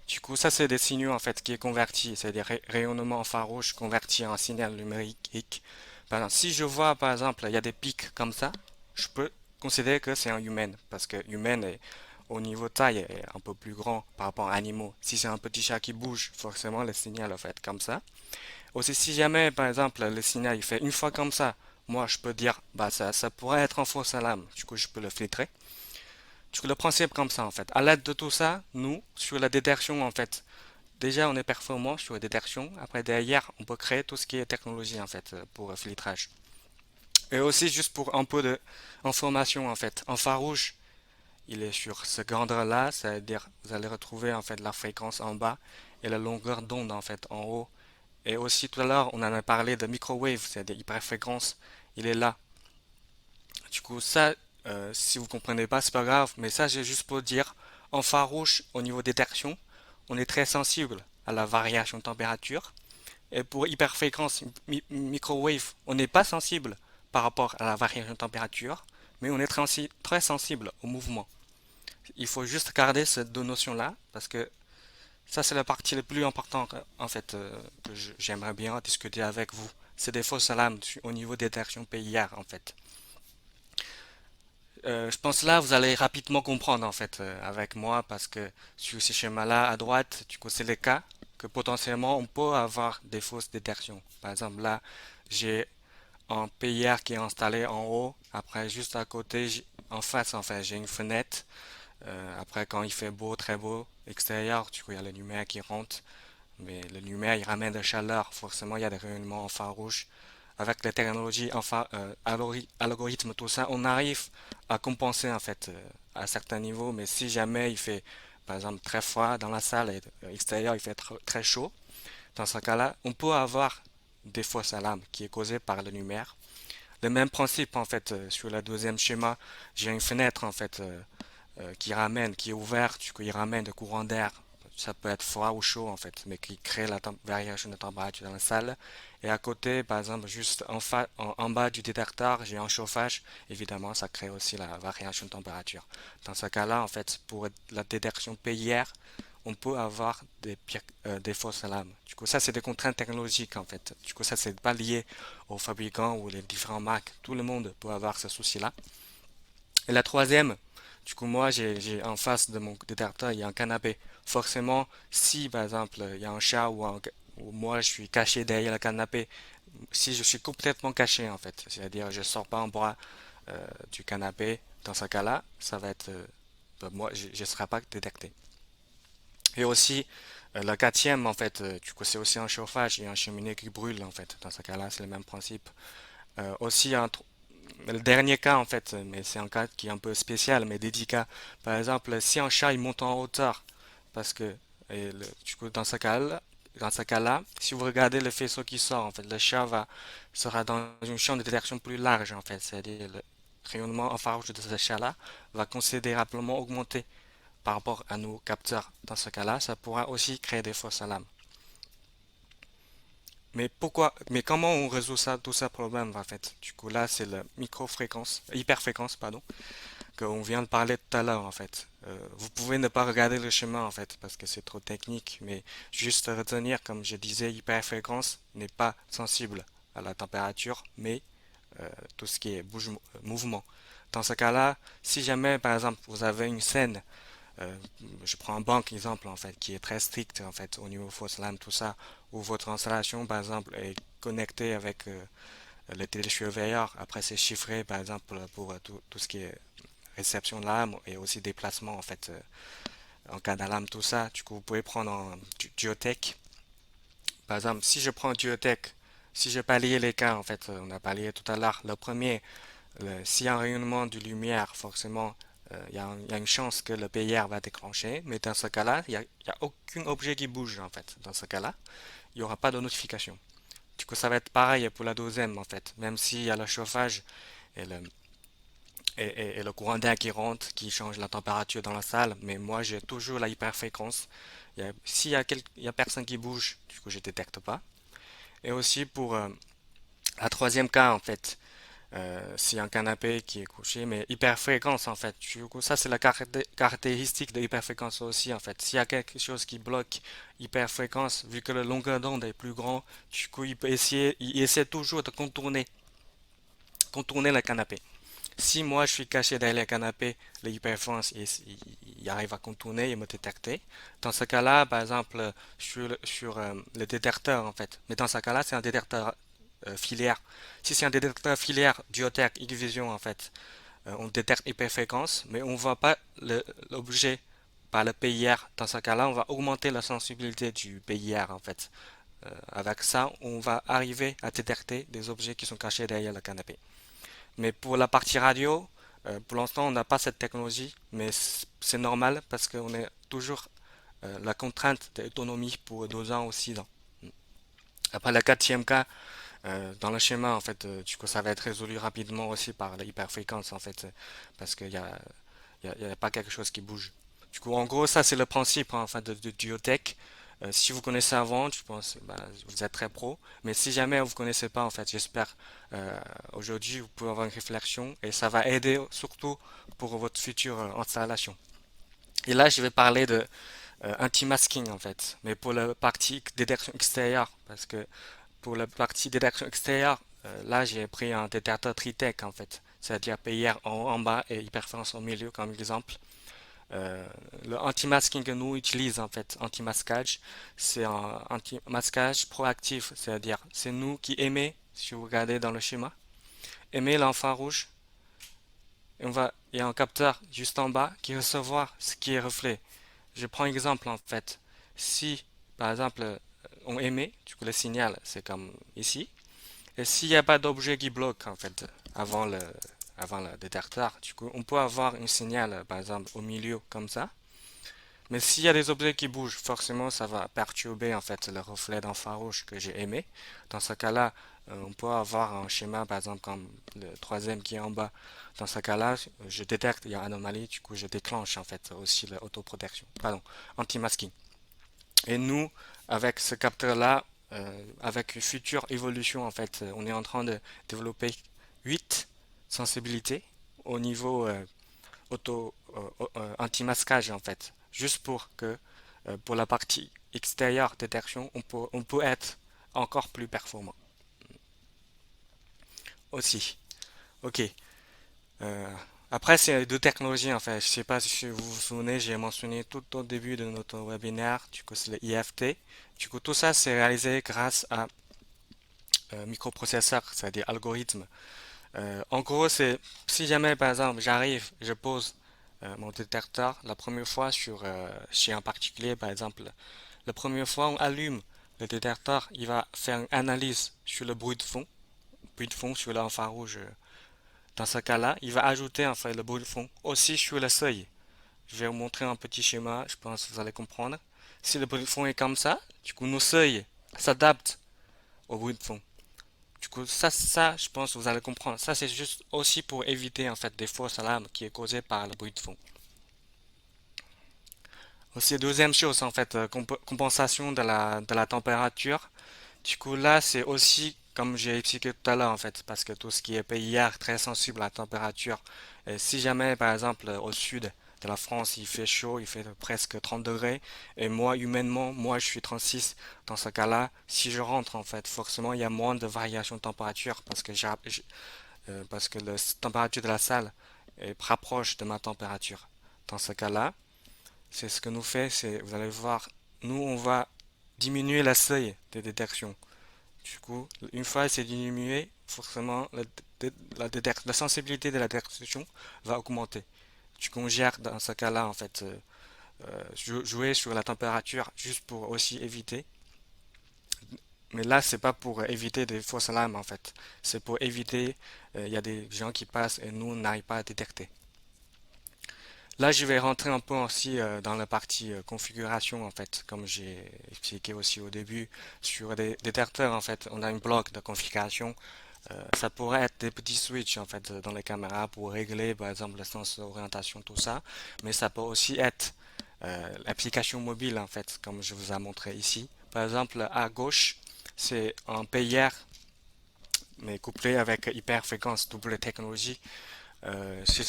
du coup, ça, c'est des signaux en fait qui est converti, c'est des rayonnements infrarouges convertis en signal numérique Par exemple, si je vois, par exemple, il y a des pics comme ça, je peux considérer que c'est un humain, parce que humain est, au niveau taille est un peu plus grand par rapport à animaux. Si c'est un petit chat qui bouge, forcément le signal va être comme ça. Aussi, si jamais, par exemple, le signal il fait une fois comme ça, moi je peux dire, bah ça pourrait être un faux alarme. Du coup, je peux le filtrer. Du coup, le principe comme ça, en fait. À l'aide de tout ça, nous, sur la détection, en fait, déjà on est performant sur la détection. Après, derrière, on peut créer tout ce qui est technologie, en fait, pour le filtrage. Et aussi, juste pour un peu d'information, en fait, infrarouge, il est sur ce grandeur-là, c'est-à-dire vous allez retrouver en fait la fréquence en bas et la longueur d'onde en fait en haut. Et aussi tout à l'heure, on en a parlé de microwave, c'est-à-dire hyperfréquence, il est là. Du coup, ça, si vous comprenez pas, c'est pas grave, mais ça, j'ai juste pour dire, infrarouge, au niveau détection, on est très sensible à la variation de température. Et pour hyperfréquence, microwave, on n'est pas sensible par rapport à la variation de température, mais on est très sensible au mouvement. Il faut juste garder ces deux notions-là, parce que ça, c'est la partie la plus importante, en fait, que j'aimerais bien discuter avec vous. C'est des fausses alarmes au niveau des détections PIR, en fait. Je pense là, vous allez rapidement comprendre, en fait, avec moi, parce que sur ces schémas-là, à droite, du coup, c'est les cas que potentiellement on peut avoir des fausses détections. Par exemple, là, j'ai un PIR qui est installé en haut. Après, juste à côté, en face, en fait, j'ai une fenêtre. Après, quand il fait beau, très beau, extérieur, du coup, il y a la lumière qui rentre. Mais la lumière, il ramène de la chaleur. Forcément, il y a des rayonnements infrarouges. Avec les technologies, algorithmes, tout ça, on arrive à compenser, en fait, à certains niveaux. Mais si jamais il fait, par exemple, très froid dans la salle et extérieur, il fait très chaud, dans ce cas-là, on peut avoir des fausses alarmes qui est causée par la lumière. Le même principe, en fait, sur le deuxième schéma, j'ai une fenêtre, en fait, qui est ouverte, du coup, il ramène de courant d'air. Ça peut être froid ou chaud, en fait, mais qui crée la variation de température dans la salle. Et à côté, par exemple, juste en bas du détecteur, j'ai un chauffage. Évidemment, ça crée aussi la variation de température. Dans ce cas-là, en fait, pour la détection PIR, on peut avoir des fausses alarmes. Du coup, ça, c'est des contraintes technologiques, en fait. Du coup, ça, c'est pas lié aux fabricants ou les différentes marques. Tout le monde peut avoir ce souci-là. Et la troisième, du coup, moi, j'ai en face de mon détecteur, il y a un canapé. Forcément, si, par exemple, il y a un chat ou moi, je suis caché derrière le canapé, si je suis complètement caché, en fait, c'est-à-dire je sors pas en bras du canapé, dans ce cas-là, ça va être, moi, je ne serai pas détecté. Et aussi, la quatrième, en fait, du coup, c'est aussi un chauffage et un cheminée qui brûle, en fait. Dans ce cas-là, c'est le même principe. Aussi, le dernier cas, en fait, mais c'est un cas qui est un peu spécial, mais délicat. Par exemple, si un chat, il monte en hauteur, parce que, du coup, dans ce cas-là, si vous regardez le faisceau qui sort, en fait, sera dans une chambre de détection plus large, en fait. C'est-à-dire, le rayonnement infrarouge de ce chat-là va considérablement augmenter par rapport à nos capteurs. Dans ce cas-là, ça pourra aussi créer des fausses alarmes. Mais comment on résout ça, tout ça problème en fait? Du coup, là, c'est la hyperfréquence, pardon, qu'on vient de parler tout à l'heure en fait. Vous pouvez ne pas regarder le chemin en fait, parce que c'est trop technique, mais juste retenir, comme je disais, hyperfréquence n'est pas sensible à la température, mais tout ce qui est mouvement. Dans ce cas-là, si jamais, par exemple, vous avez une scène euh, je prends un banc exemple en fait qui est très strict en fait au niveau fausse lame tout ça où votre installation par exemple est connectée avec le télésurveilleur après c'est chiffré par exemple pour tout ce qui est réception de l'âme et aussi déplacement en fait en cas d'alarme tout ça du coup vous pouvez prendre un Duotech par exemple si je prends Duotech si je pallier les cas en fait on a parlé tout à l'heure le premier s'il y a un rayonnement de lumière, forcément, il y a une chance que le PIR va déclencher, mais dans ce cas-là, il y a aucun objet qui bouge, en fait. Dans ce cas-là, il n'y aura pas de notification. Du coup, ça va être pareil pour la deuxième, en fait. Même s'il y a le chauffage et et le courant d'air qui rentre, qui change la température dans la salle, mais moi, j'ai toujours la hyperfréquence. S'il y a, il y a personne qui bouge, du coup, je ne détecte pas. Et aussi pour la troisième cas, en fait, C'est un canapé qui est couché, mais hyperfréquence en fait. Du coup, ça c'est la caractéristique de hyperfréquence aussi en fait. S'il y a quelque chose qui bloque hyperfréquence, vu que la longueur d'onde est plus grande, du coup il essaie toujours de contourner le canapé. Si moi je suis caché derrière le canapé, l'hyperfréquence il arrive à contourner et me détecter. Dans ce cas-là, par exemple, sur le détecteur en fait. Mais dans ce cas-là, c'est un détecteur filaire. Si c'est un détecteur filaire Duotech X-Vision en fait, on détecte hyperfréquence, mais on ne voit pas l'objet par le PIR. Dans ce cas-là, on va augmenter la sensibilité du PIR en fait. Avec ça, on va arriver à détecter des objets qui sont cachés derrière le canapé. Mais pour la partie radio, pour l'instant, on n'a pas cette technologie, mais c'est normal parce qu'on est toujours la contrainte d'autonomie pour 2 ans ou 6 ans. Après le quatrième cas, dans le schéma, en fait, du coup, ça va être résolu rapidement aussi par l'hyperfréquence, en fait, parce qu'il y a pas quelque chose qui bouge. Du coup, en gros, ça, c'est le principe, hein, enfin, de Duotech. Si vous connaissez avant, je pense, bah, vous êtes très pro. Mais si jamais vous connaissez pas, en fait, j'espère aujourd'hui vous pouvez avoir une réflexion et ça va aider surtout pour votre future installation. Et là, je vais parler de anti-masking en fait, mais pour la partie détection extérieure, parce que pour la partie détection extérieure, là, j'ai pris un détecteur Tritech en fait, c'est-à-dire PIR en bas et hyperfréquence au milieu comme exemple. Euh, le anti-masking que nous utilisons en fait, anti-masquage, c'est un anti-masquage proactif, c'est-à-dire c'est nous qui émet, si vous regardez dans le schéma, émet l'infrarouge, et il y a un capteur juste en bas qui recevoir ce qui est reflet. Je prends un exemple en fait. Si par exemple on émet, du coup le signal c'est comme ici, et s'il n'y a pas d'objet qui bloque en fait avant le détecteur, du coup on peut avoir un signal par exemple au milieu comme ça. Mais s'il y a des objets qui bougent, forcément ça va perturber en fait le reflet d'infrarouge que j'ai émis. Dans ce cas-là, on peut avoir un schéma par exemple comme le troisième qui est en bas. Dans ce cas-là, je détecte il y a une anomalie, du coup je déclenche en fait aussi l'autoprotection, pardon, anti-masking. Et nous, avec ce capteur-là, avec une future évolution en fait, on est en train de développer 8 sensibilités au niveau anti-masquage en fait. Juste pour que pour la partie extérieure détection, on peut être encore plus performant aussi. Ok. Euh, Après, c'est deux technologies en fait. Je sais pas si vous vous souvenez, j'ai mentionné tout au début de notre webinaire. Du coup, c'est le IFT. Du coup, tout ça, c'est réalisé grâce à microprocesseurs, c'est-à-dire algorithmes. En gros, c'est si jamais par exemple j'arrive, je pose mon détecteur la première fois chez un particulier, par exemple, la première fois on allume le détecteur, il va faire une analyse sur le bruit de fond sur l'infrarouge. Dans ce cas-là, il va ajouter en fait le bruit de fond aussi sur le seuil. Je vais vous montrer un petit schéma, je pense que vous allez comprendre. Si le bruit de fond est comme ça, du coup nos seuils s'adaptent au bruit de fond. Du coup, je pense que vous allez comprendre. Ça, c'est juste aussi pour éviter en fait des fausses alarmes qui est causées par le bruit de fond. Aussi, deuxième chose, en fait, compensation de la température. Du coup, là, c'est aussi, comme j'ai expliqué tout à l'heure, en fait, parce que tout ce qui est PIR, très sensible à la température. Et si jamais, par exemple, au sud de la France, il fait chaud, il fait presque 30 degrés, et moi, humainement, moi, je suis 36, dans ce cas-là, si je rentre, en fait, forcément, il y a moins de variation de température, parce que la température de la salle rapproche de ma température. Dans ce cas-là, c'est ce que nous fait, c'est, vous allez voir, nous, on va diminuer la seuil de détection. Du coup, une fois c'est diminué, forcément, la sensibilité de la détection va augmenter. Du coup, on gère dans ce cas-là, en fait, jouer sur la température juste pour aussi éviter. Mais là, c'est pas pour éviter des fausses alarmes, en fait. C'est pour éviter, il y a des gens qui passent et nous, on n'arrive pas à détecter. Là, je vais rentrer un peu aussi dans la partie configuration, en fait, comme j'ai expliqué aussi au début, sur des détecteurs, en fait, on a un bloc de configuration. Ça pourrait être des petits switches, en fait, dans les caméras pour régler, par exemple, le sens d'orientation, tout ça. Mais ça peut aussi être l'application mobile, en fait, comme je vous ai montré ici. Par exemple, à gauche, c'est un PIR mais couplé avec hyperfréquence, double technologie. Je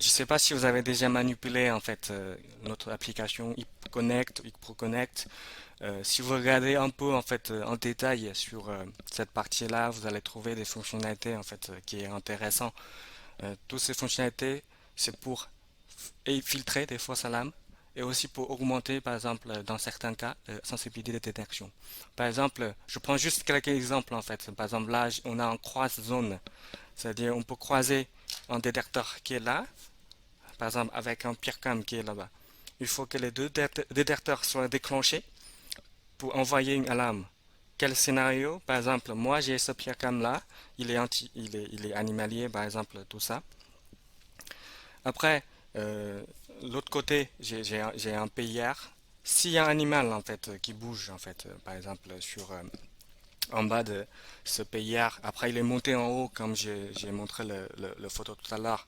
sais pas si vous avez déjà manipulé en fait notre application HyperConnect, HyperConnect. Si vous regardez un peu en fait en détail sur cette partie-là, vous allez trouver des fonctionnalités en fait qui est intéressant. Toutes ces fonctionnalités, c'est pour filtrer des fausses alarmes et aussi pour augmenter, par exemple, dans certains cas, la sensibilité de détection. Par exemple, je prends juste quelques exemples en fait. Par exemple, là, on a un croise-zone, c'est-à-dire on peut croiser un détecteur qui est là, par exemple, avec un PIRCam qui est là-bas. Il faut que les deux détecteurs soient déclenchés pour envoyer une alarme. Quel scénario? Par exemple, moi j'ai ce PIRCam là, il est animalier, par exemple, tout ça. Après, euh, l'autre côté, j'ai un PIR. S'il y a un animal en fait qui bouge en fait, par exemple en bas de ce PIR, après il est monté en haut comme j'ai montré le photo tout à l'heure,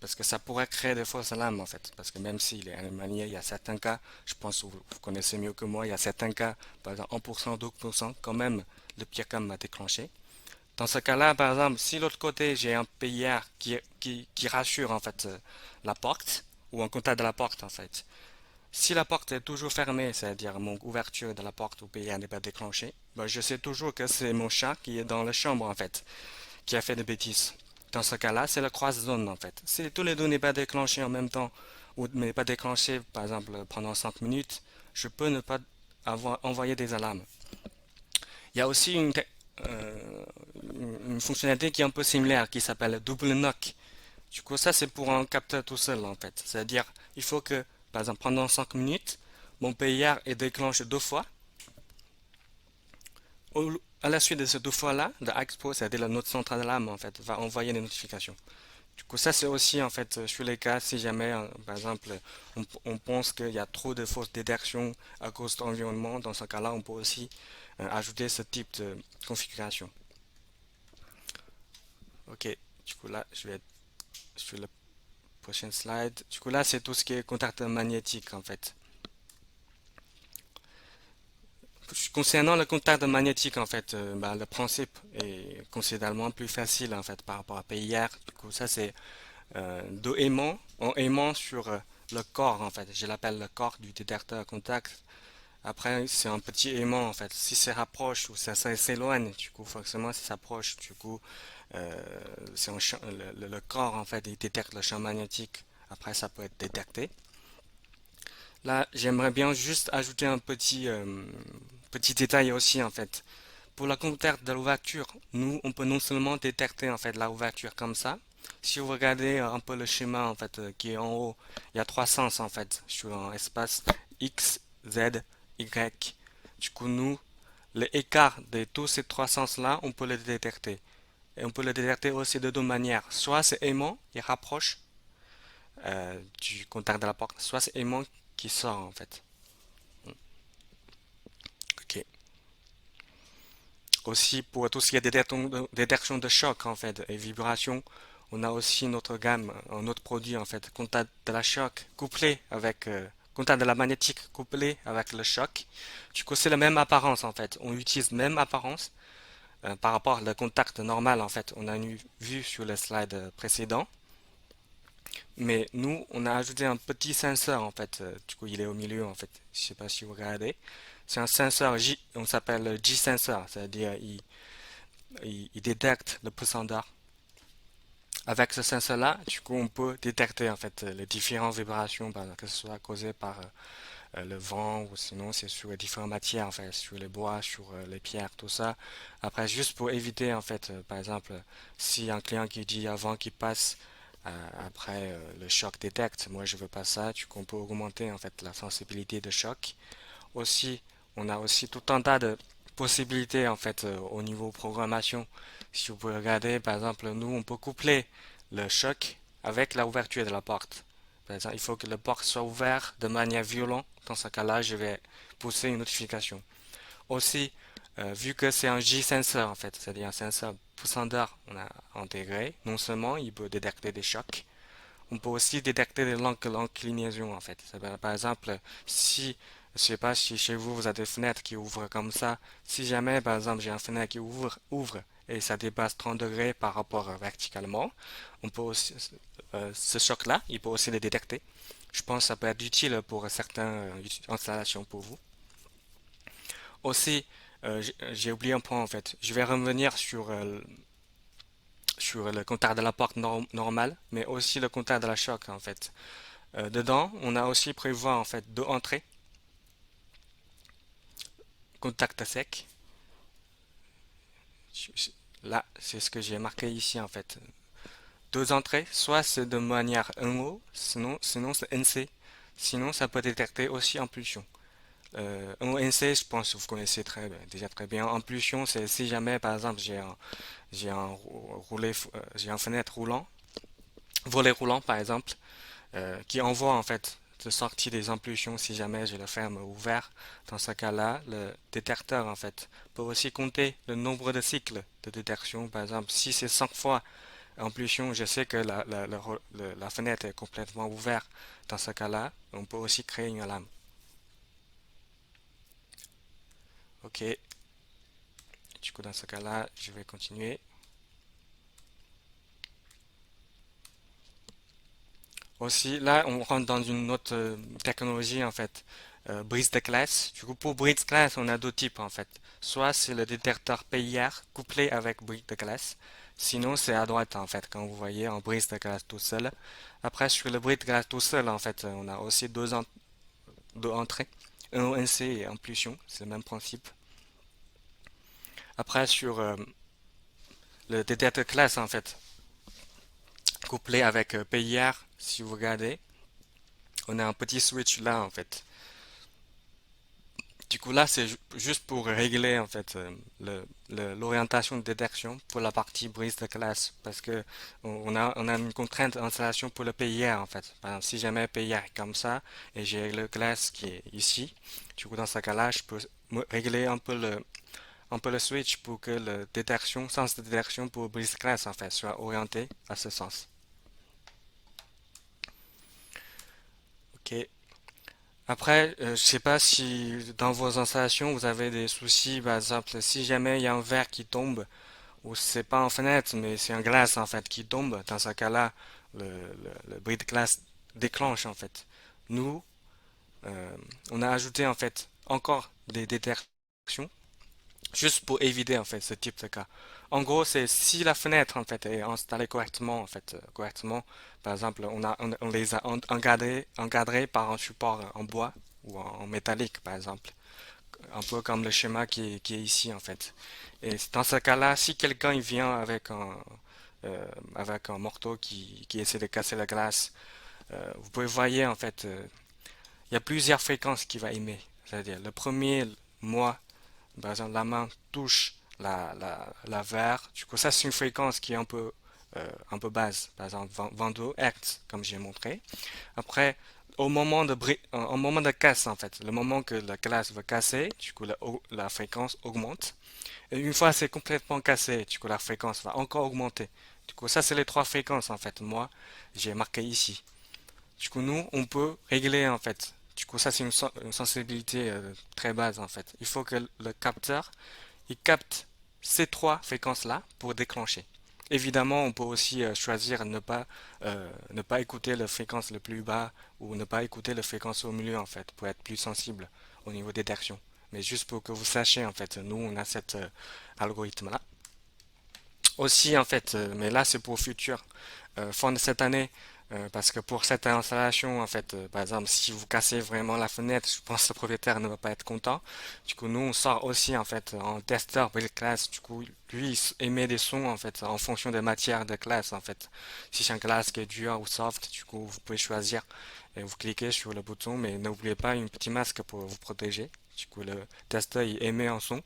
parce que ça pourrait créer des fausses alarmes en fait, parce que même s'il est animalier, il y a certains cas, je pense que vous connaissez mieux que moi, il y a certains cas, par exemple 1%, 2%, quand même le PIRCam m'a déclenché. Dans ce cas-là, par exemple, si de l'autre côté j'ai un PIR qui rassure en fait la porte ou un contact de la porte en fait. Si la porte est toujours fermée, c'est-à-dire mon ouverture de la porte au PIR n'est pas déclenchée, ben, je sais toujours que c'est mon chat qui est dans la chambre en fait, qui a fait des bêtises. Dans ce cas-là, c'est la croise-zone en fait. Si tous les deux n'est pas déclenché en même temps ou n'est pas déclenché par exemple pendant 5 minutes, je peux ne pas envoyer des alarmes. Il y a aussi euh, une fonctionnalité qui est un peu similaire qui s'appelle double knock. Du coup, ça c'est pour un capteur tout seul en fait. C'est-à-dire, il faut que, par exemple, pendant 5 minutes, mon PIR est déclenché deux fois. À la suite de ces deux fois-là, le Expo, c'est-à-dire notre centrale d'alarme en fait, va envoyer des notifications. Du coup, ça c'est aussi en fait sur les cas si jamais, par exemple, on pense qu'il y a trop de fausses détections à cause de l'environnement. Dans ce cas-là, on peut aussi ajouter ce type de configuration. Ok, du coup là, je vais être sur la prochaine slide. Du coup là, c'est tout ce qui est contact magnétique en fait. Concernant le contact magnétique en fait, bah, le principe est considérablement plus facile en fait par rapport à PIR. Du coup, ça c'est deux aimants, en aimant sur le corps en fait. Je l'appelle le corps du détecteur à contact. Après, c'est un petit aimant en fait. Si ça rapproche ou ça s'éloigne, du coup, forcément, si ça s'approche, du coup, euh, c'est le corps en fait, il détecte le champ magnétique. Après, ça peut être détecté. Là, j'aimerais bien juste ajouter un petit détail aussi en fait. Pour la contact de l'ouverture, nous, on peut non seulement détecter en fait la ouverture comme ça. Si vous regardez un peu le schéma en fait qui est en haut, il y a trois sens en fait sur un espace X, Z, Y. Du coup, nous, l'écart de tous ces trois sens-là, on peut le détecter. Et on peut le détecter aussi de deux manières. Soit c'est aimant, il rapproche du contact de la porte, soit c'est aimant qui sort en fait. Ok. Aussi pour tout ce qui est détection de choc en fait et vibration, on a aussi notre gamme, un autre produit en fait, contact de la choc couplé avec contact de la magnétique couplé avec le choc. Du coup, c'est la même apparence en fait. On utilise la même apparence par rapport au contact normal en fait. On a vu sur le slide précédent. Mais nous, on a ajouté un petit senseur en fait. Du coup, il est au milieu en fait. Je sais pas si vous regardez. C'est un senseur J, on s'appelle J-sensor, c'est-à-dire il détecte le pourcentage. Avec ce sensor-là, du coup, on peut détecter en fait les différentes vibrations, que ce soit causées par le vent ou sinon c'est sur les différentes matières, en fait, sur les bois, sur les pierres, tout ça. Après, juste pour éviter en fait, par exemple, si un client qui dit avant qu'il passe après le choc détecte, moi je veux pas ça, du coup, on peut augmenter en fait la sensibilité de choc. Aussi, on a aussi tout un tas de possibilités en fait au niveau programmation. Si vous pouvez regarder, par exemple, nous, on peut coupler le choc avec l'ouverture de la porte. Par exemple, il faut que la porte soit ouverte de manière violente. Dans ce cas-là, je vais pousser une notification. Aussi, vu que c'est un J-sensor en fait, c'est-à-dire un sensor poussandeur, on a intégré, non seulement il peut détecter des chocs, on peut aussi détecter des inclinaisons en fait. Par exemple, si je sais pas si chez vous vous avez des fenêtres qui ouvrent comme ça, si jamais par exemple j'ai une fenêtre qui ouvre et ça dépasse 30 degrés par rapport verticalement, on peut aussi, ce choc-là, il peut aussi le détecter. Je pense que ça peut être utile pour certaines installations pour vous. Aussi, j'ai oublié un point en fait. Je vais revenir sur le compteur de la porte normal, mais aussi le compteur de la choc en fait. Dedans, on a aussi prévu en fait deux entrées, contact sec. Là, c'est ce que j'ai marqué ici en fait. Deux entrées, soit c'est de manière NO, sinon c'est NC. Sinon, ça peut détecter aussi impulsion. NC, je pense que vous connaissez déjà très bien. Impulsion, c'est si jamais, par exemple, j'ai un j'ai un fenêtre roulant, volet roulant par exemple, qui envoie en fait de sortie des impulsions si jamais je le ferme ouvert. Dans ce cas-là, le détecteur en fait peut aussi compter le nombre de cycles de détection. Par exemple, si c'est 5 fois impulsion, je sais que la fenêtre est complètement ouverte. Dans ce cas-là, on peut aussi créer une alarme. Ok, du coup dans ce cas-là, je vais continuer. Aussi, là, on rentre dans une autre technologie, en fait. Brise de classe. Du coup, pour brise de classe, on a deux types, en fait. Soit c'est le détecteur PIR couplé avec brise de classe. Sinon, c'est à droite, en fait, quand vous voyez en brise de classe tout seul. Après, sur le brise de classe tout seul, en fait, on a aussi deux entrées. Un ONC et impulsion. C'est le même principe. Après, sur le détecteur classe, en fait, couplé avec PIR, si vous regardez, on a un petit switch là, en fait. Du coup, là, c'est juste pour régler en fait l'orientation de détection pour la partie brise de classe parce que on a une contrainte d'installation pour le PIR en fait. Par exemple, si jamais PIR est comme ça et j'ai le classe qui est ici, du coup, dans ce cas-là, je peux régler un peu le switch pour que le détection, sens de détection pour brise de classe en fait soit orienté à ce sens. Ok. Après, je sais pas si dans vos installations vous avez des soucis, par exemple, si jamais il y a un verre qui tombe, ou c'est pas en fenêtre, mais c'est un glace en fait qui tombe, dans ce cas-là, le bris de glace déclenche en fait. Nous, euh, on a ajouté en fait encore des détections juste pour éviter en fait ce type de cas. En gros, c'est si la fenêtre en fait est installée correctement en fait correctement, par exemple, on les a encadrés par un support en bois ou en métallique par exemple, un peu comme le schéma qui est ici en fait. Et dans ce cas-là, si quelqu'un il vient avec un marteau qui essaie de casser la glace, vous pouvez voir en fait, il y a plusieurs fréquences qu'il va émettre. C'est-à-dire le premier, moi, par exemple, la main touche la verre. Du coup, ça, c'est une fréquence qui est un peu basse. Par exemple, 22 Hz, comme j'ai montré. Après, au moment de casse, en fait, le moment que la glace va casser, du coup, la fréquence augmente. Et une fois c'est complètement cassé, du coup, la fréquence va encore augmenter. Du coup, ça, c'est les trois fréquences, en fait. Moi, j'ai marqué ici. Du coup, nous, on peut régler en fait. Du coup, ça, c'est une sensibilité très basse en fait. Il faut que le capteur, il capte ces trois fréquences-là pour déclencher. Évidemment, on peut aussi choisir ne pas écouter la fréquence le plus bas ou ne pas écouter la fréquence au milieu en fait pour être plus sensible au niveau détection. Mais juste pour que vous sachiez en fait, nous on a cet algorithme-là. Aussi en fait, mais là c'est pour le futur. Fin de cette année, parce que pour cette installation, en fait, par exemple, si vous cassez vraiment la fenêtre, je pense que le propriétaire ne va pas être content. Du coup, nous, on sort aussi, en fait, en testeur build class. Du coup, lui, il émet des sons, en fait, en fonction des matières de classe, en fait. Si c'est un glace qui est dur ou soft, du coup, vous pouvez choisir et vous cliquez sur le bouton, mais n'oubliez pas un petit masque pour vous protéger. Du coup, le testeur, il émet un son.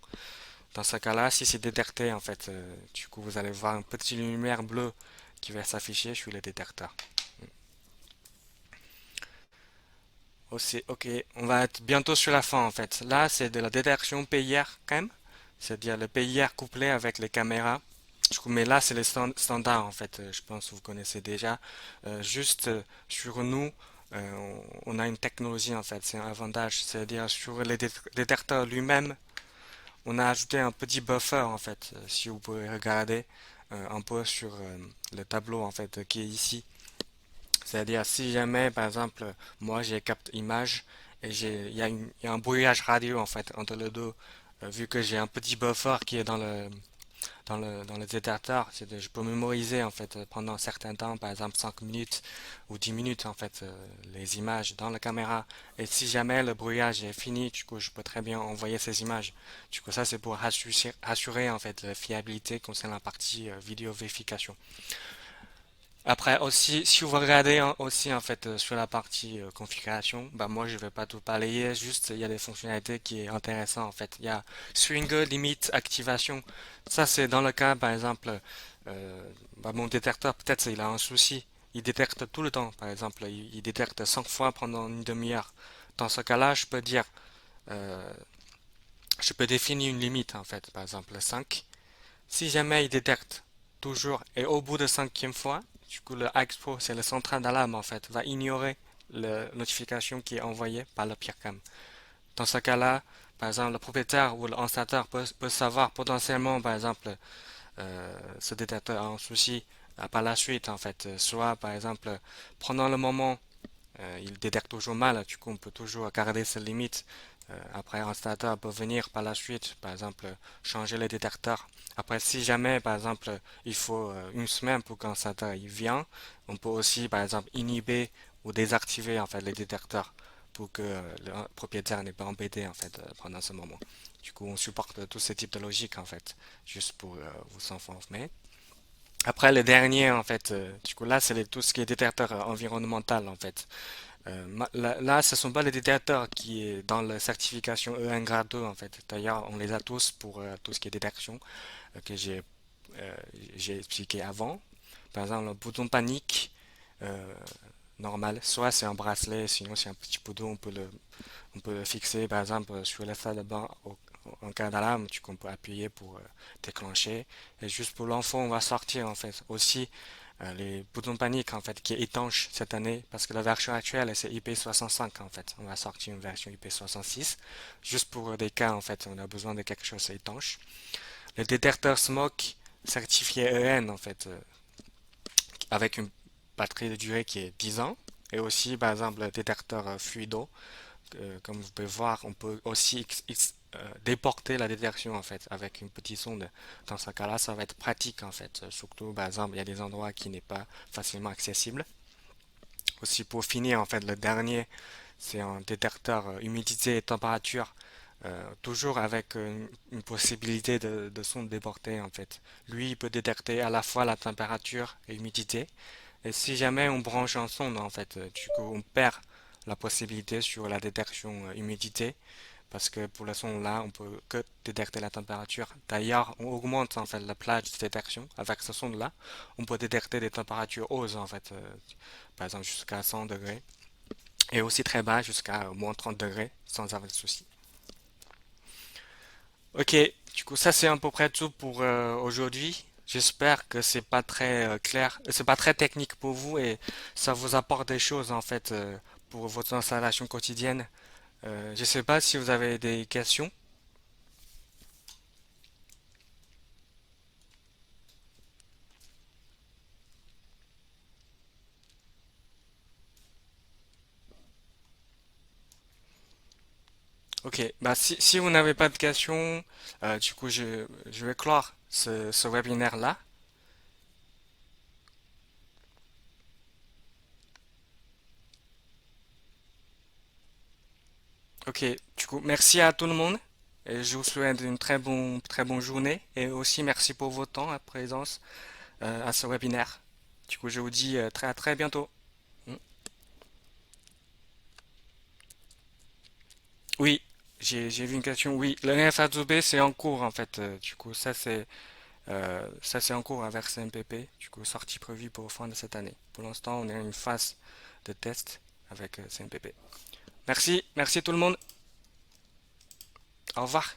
Dans ce cas-là, si c'est détecté, en fait, du coup, vous allez voir une petite lumière bleue qui va s'afficher sur le détecteur. Aussi, ok, on va être bientôt sur la fin en fait. Là, c'est de la détection PIR quand même, c'est-à-dire le PIR couplé avec les caméras. Mais là, c'est les standards en fait. Je pense que vous connaissez déjà. Juste sur nous, on a une technologie en fait. C'est un avantage, c'est-à-dire sur les détecteurs lui-même, on a ajouté un petit buffer en fait, si vous pouvez regarder un peu sur le tableau en fait qui est ici. C'est-à-dire si jamais par exemple moi j'ai capte image et il y a un brouillage radio en fait entre les deux, vu que j'ai un petit buffer qui est dans le détecteur, je peux mémoriser en fait pendant un certain temps, par exemple 5 minutes ou 10 minutes en fait les images dans la caméra. Et si jamais le brouillage est fini, du coup je peux très bien envoyer ces images. Du coup ça c'est pour assurer en fait la fiabilité concernant la partie vidéo vérification. Après aussi, si vous regardez aussi en fait sur la partie configuration, bah moi je vais pas tout balayer, juste il y a des fonctionnalités qui est intéressant en fait. Il y a Swinger Limit Activation. Ça c'est dans le cas par exemple, bah, mon détecteur peut-être il a un souci. Il détecte tout le temps, par exemple, il détecte 5 fois pendant une demi-heure. Dans ce cas-là, euh, je peux définir une limite en fait, par exemple 5. Si jamais il détecte toujours et au bout de cinquième fois, du coup le Expo, c'est le central d'alarme en fait, va ignorer la notification qui est envoyée par le PeerCam. Dans ce cas-là, par exemple, le propriétaire ou l'installateur peut savoir potentiellement, par exemple, ce détecteur a un souci par la suite en fait. Soit par exemple, pendant le moment il détecte toujours mal, du coup on peut toujours garder ses limites. Après, un installateur peut venir par la suite, par exemple, changer le détecteur. Après, si jamais, par exemple, il faut une semaine pour qu'un installateur il vienne, on peut aussi, par exemple, inhiber ou désactiver en fait les détecteurs pour que le propriétaire n'est pas embêté en fait pendant ce moment. Du coup, on supporte tous ces types de logique en fait, juste pour vous informer. Après, le dernier, en fait, du coup, là, c'est tout ce qui est détecteur environnemental, en fait. Là, ce sont pas les détecteurs qui est dans la certification E1 grade 2 en fait. D'ailleurs, on les a tous pour tout ce qui est détection que euh, j'ai expliqué avant. Par exemple, le bouton panique euh, normal, soit c'est un bracelet, sinon c'est un petit bouton, on peut le fixer par exemple sur la salle de bain en cas d'alarme, tu qu'on peut appuyer pour déclencher. Et juste pour l'enfant, on va sortir en fait aussi les boutons panique en fait qui est étanche cette année parce que la version actuelle c'est IP65 en fait. On va sortir une version IP66 juste pour des cas en fait on a besoin de quelque chose étanche. Le détecteur smoke certifié EN en fait avec une batterie de durée qui est 10 ans et aussi par exemple le détecteur fluido comme vous pouvez voir, on peut aussi déporter la détection en fait avec une petite sonde. Dans ce cas-là, ça va être pratique en fait. Surtout, par exemple, il y a des endroits qui n'est pas facilement accessible. Aussi pour finir, en fait, le dernier, c'est un détecteur humidité et température. Toujours avec une possibilité de sonde déportée en fait. Lui, il peut détecter à la fois la température et l'humidité. Et si jamais on branche un sonde, en fait, du coup, on perd la possibilité sur la détection humidité, parce que pour le sonde là, on peut que détecter la température. D'ailleurs, on augmente en fait la plage de détection avec ce sonde là. On peut détecter des températures hautes en fait, par exemple jusqu'à 100 degrés, et aussi très bas jusqu'à moins 30 degrés sans avoir de soucis. Ok, du coup ça c'est à peu près tout pour aujourd'hui. J'espère que c'est pas très clair, c'est pas très technique pour vous et ça vous apporte des choses en fait pour votre installation quotidienne. Je sais pas si vous avez des questions. Ok, bah si vous n'avez pas de questions, du coup je vais clore ce webinaire là. Ok, du coup merci à tout le monde et je vous souhaite une très bonne journée et aussi merci pour votre temps à présence à ce webinaire. Du coup je vous dis à très bientôt. Mm. Oui, j'ai vu une question. Oui, le NFA2B c'est en cours en fait. Du coup ça c'est en cours avec CMPP. Du coup sortie prévue pour fin de cette année. Pour l'instant on est à une phase de test avec CMPP. Merci tout le monde. Au revoir.